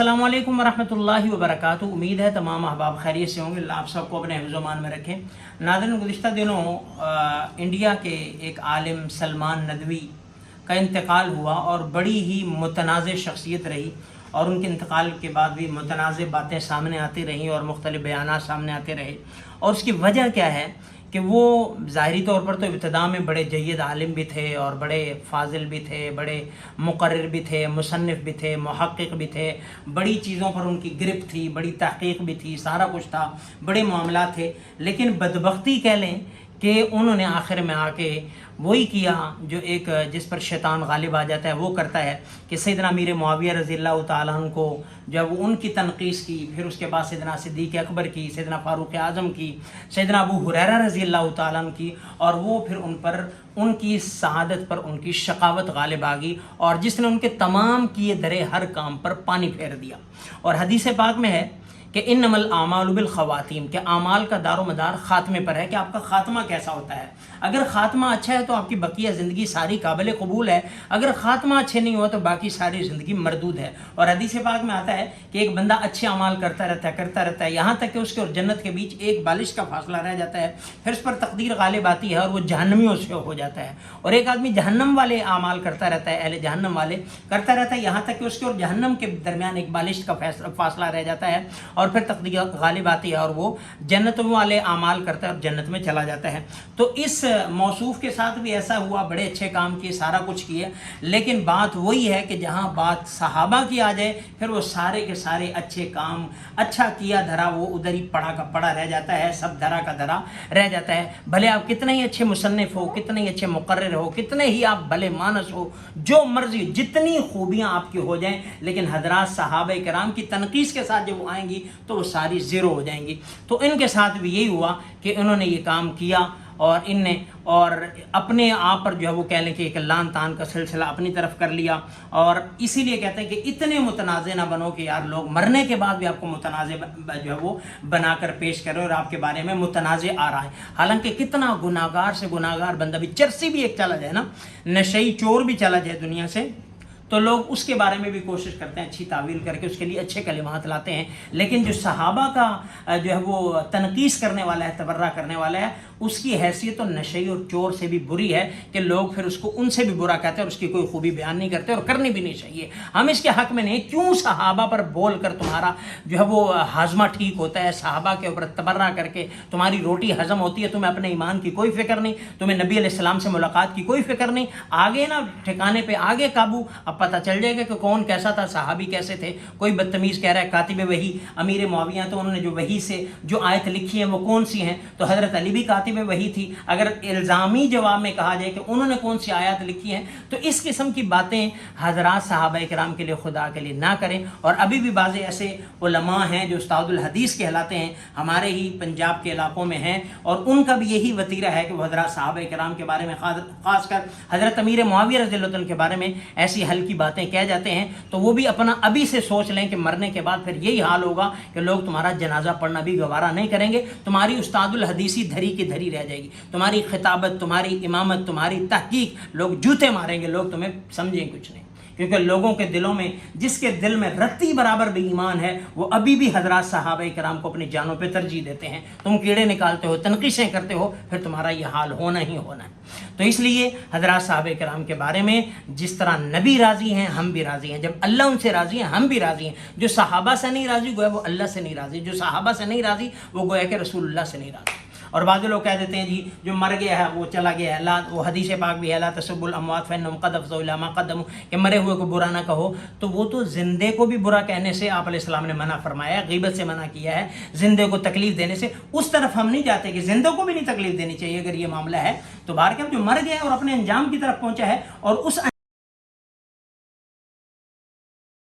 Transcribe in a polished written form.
अस्सलामु अलैकुम वरहमतुल्लाहि वबरकातुहू। उम्मीद है तमाम अहबाब खैरियत से होंगे। अल्लाह आप सबको अपने हिफ्ज़-ओ-मान में रखें। नाज़रीन, गुज़िश्ता दिनों इंडिया के एक आलिम सलमान नदवी का इंतकाल हुआ और बड़ी ही मुतनाज़ शख्सियत रही और उनके इंतकाल के बाद भी मुतनाज़ बातें सामने आती रहीं और मुख्तलिफ़ बयानात सामने आते रहे। और उसकी वजह क्या है कि वो ज़ाहिरी तौर पर तो इब्तिदा में बड़े जय्यद आलिम भी थे और बड़े फाजिल भी थे, बड़े मुक़र्रिर भी थे, मुसन्निफ़ भी थे, मुहक़्क़िक़ भी थे, बड़ी चीज़ों पर उनकी गिरफ़्त थी, बड़ी तहक़ीक़ भी थी, सारा कुछ था, बड़े मामलात थे। लेकिन बदबख्ती कह लें कि उन्होंने आखिर में आके वही किया जो एक जिस पर शैतान गालिब आ जाता है वो करता है कि सैयदना अमीर मुआविया रज़ियल्लाहु ताला अन्हु को जब उनकी तनक़ीस की, फिर उसके बाद सैयदना सिद्दीक़ अकबर की, सैयदना फ़ारूक़ आज़म की, सैयदना अबू हुरैरा रज़ियल्लाहु ताला अन्हु की, और वो फिर उन पर उनकी सआदत पर उनकी शकावत गालिब आ गई और जिसने उनके तमाम किए धरे हर काम पर पानी फेर दिया। और हदीस पाक में है कि इन्नमल आमालु बिल ख़वातीम, के आमाल का दारो मदार ख़ात्मे पर है कि आपका ख़ात्मा कैसा होता है। अगर ख़ात्मा अच्छा है तो आपकी बकिया ज़िंदगी सारी काबिल कबूल है, अगर ख़ात्मा अच्छे नहीं हुआ तो बाकी सारी ज़िंदगी मरदूद है। और हदीस पाक में आता है कि एक बंदा अच्छे अमाल करता रहता है यहाँ तक कि उसके और जन्नत के बीच एक बालिश का फासला रह जाता है, फिर उस पर तकदीर गालिब आती है और वो जहन्नमियों से हो जाता है। और एक आदमी जहन्नम वाले अमाल करता रहता है, अहले जहन्नम वाले करता रहता है यहाँ तक कि उसके और जहन्नम के दरमियान एक बालिश का फासला रह जाता है और फिर तकदीर गालिब आती है और वो जन्नत वाले अमाल करता है और जन्नत में चला जाता है। तो इस मौसूफ के साथ भी ऐसा हुआ, बड़े अच्छे काम किए, सारा कुछ किए, लेकिन बात वही है कि जहाँ बात सहाबा की आ जाए फिर वो सारे के सारे अच्छे काम, अच्छा किया धरा वो उधर ही पड़ा का पड़ा रह जाता है, सब धरा का धरा रह जाता है। भले आप कितने ही अच्छे मुसन्निफ हो, कितने ही अच्छे मुक़र्रिर हो, कितने ही आप भले मानस हो, जो मर्जी जितनी खूबियाँ आपकी हो जाएं, लेकिन हज़रात सहाबा किराम की तनक़ीस के साथ जब वो आएंगी तो वो सारी ज़ीरो हो जाएंगी। तो इनके साथ भी यही हुआ कि इन्होंने ये काम किया और इनने और अपने आप पर जो है वो कह लें कि एक लान तान का सिलसिला अपनी तरफ कर लिया। और इसीलिए कहते हैं कि इतने मुतनाज़े ना बनो कि यार लोग मरने के बाद भी आपको मुतनाज़े जो है वो बनाकर पेश करें और आपके बारे में मुतनाज़े आ रहा है। हालांकि कितना गुनाहगार से गुनाहगार बंदा भी, चरसी भी एक चला जाए ना, नशई चोर भी चला जाए दुनिया से, तो लोग उसके बारे में भी कोशिश करते हैं अच्छी तावील करके उसके लिए अच्छे कलिमात लाते हैं। लेकिन जो सहाबा का जो है वो तनकीस करने वाला है, तबर्रा करने वाला है, उसकी हैसियत तो नशे और चोर से भी बुरी है कि लोग फिर उसको उनसे भी बुरा कहते हैं और उसकी कोई खूबी बयान नहीं करते और करनी भी नहीं चाहिए। हम इसके हक़ में नहीं, क्यों सहाबा पर बोल कर तुम्हारा जो है वो हाजमा ठीक होता है, सहाबा के ऊपर तबर्रा करके तुम्हारी रोटी हजम होती है, तुम्हें अपने ईमान की कोई फ़िक्र नहीं, तुम्हें नबी अलैहिस्सलाम से मुलाकात की कोई फ़िक्र नहीं, आगे ना ठिकाने पर आगे काबू, अब पता चल जाएगा कि कौन कैसा था, सहाबी कैसे थे। कोई बदतमीज़ कह रहा है कातिब वही अमीर मुआविया, तो उन्होंने जो वही से जो आयत लिखी है वो कौन सी हैं, तो हज़रत अली भी कातिब वही थी। अगर इल्ज़ामी जवाब में कहा जाए कि उन्होंने कौन सी आयत लिखी हैं, तो इस किस्म की बातें हज़रात सहाबा किराम के लिए, खुदा के लिए ना करें। और अभी भी बाज़ ऐसे उलमा हैं जो उस्तादुल हदीस कहलाते हैं, हमारे ही पंजाब के इलाकों में हैं, और उनका भी यही वतीरा है कि वो हज़रात सहाबा किराम के बारे में, ख़ासकर हज़रत अमीर मुआविया रज़ियल्लाहु अन्हु के बारे में ऐसी हल्की बातें कह जाते हैं, तो वो भी अपना अभी से सोच लें कि मरने के बाद फिर यही हाल होगा कि लोग तुम्हारा जनाजा पढ़ना भी गवारा नहीं करेंगे, तुम्हारी उस्तादुल हदीसी धरी की धरी रह जाएगी, तुम्हारी खिताबत, तुम्हारी इमामत, तुम्हारी तहकीक, लोग जूते मारेंगे, लोग तुम्हें समझें कुछ नहीं। क्योंकि लोगों के दिलों में, जिसके दिल में रत्ती बराबर भी ईमान है, वो अभी भी हज़रात सहाबा किराम को अपनी जानों पे तरजीह देते हैं। तुम कीड़े निकालते हो, तनकीसें करते हो, फिर तुम्हारा ये हाल होना ही होना है। तो इसलिए हज़रात सहाबा किराम के बारे में जिस तरह नबी राज़ी हैं, हम भी राज़ी हैं। जब अल्लाह उनसे राज़ी हैं, हम भी राज़ी हैं। जो सहाबा से नहीं राज़ी गोया वो अल्लाह से नहीं राज़ी, जो सहाबा से नहीं राज़ी वो गोया कि रसूलुल्लाह से नहीं राज़ी। और बाद लोग कह देते हैं जी जो मर गया है वो चला गया है, ला, वो हदीस पाक भी है, ला तसब्बुल अमवात फ़इन्नहुम क़द अफ़ज़ऊ इला मा क़द्दमू, कि मरे हुए को बुरा ना कहो। तो वो तो ज़िंदे को भी बुरा कहने से आप अलैहिस्सलाम ने मना फरमाया है, ग़ीबत से मना किया है, ज़िंदे को तकलीफ़ देने से। उस तरफ हम नहीं जाते कि ज़िंदों को भी नहीं तकलीफ़ देनी चाहिए अगर ये मामला है। तो बाहर के जो मर गया और अपने अंजाम की तरफ पहुँचा है और उस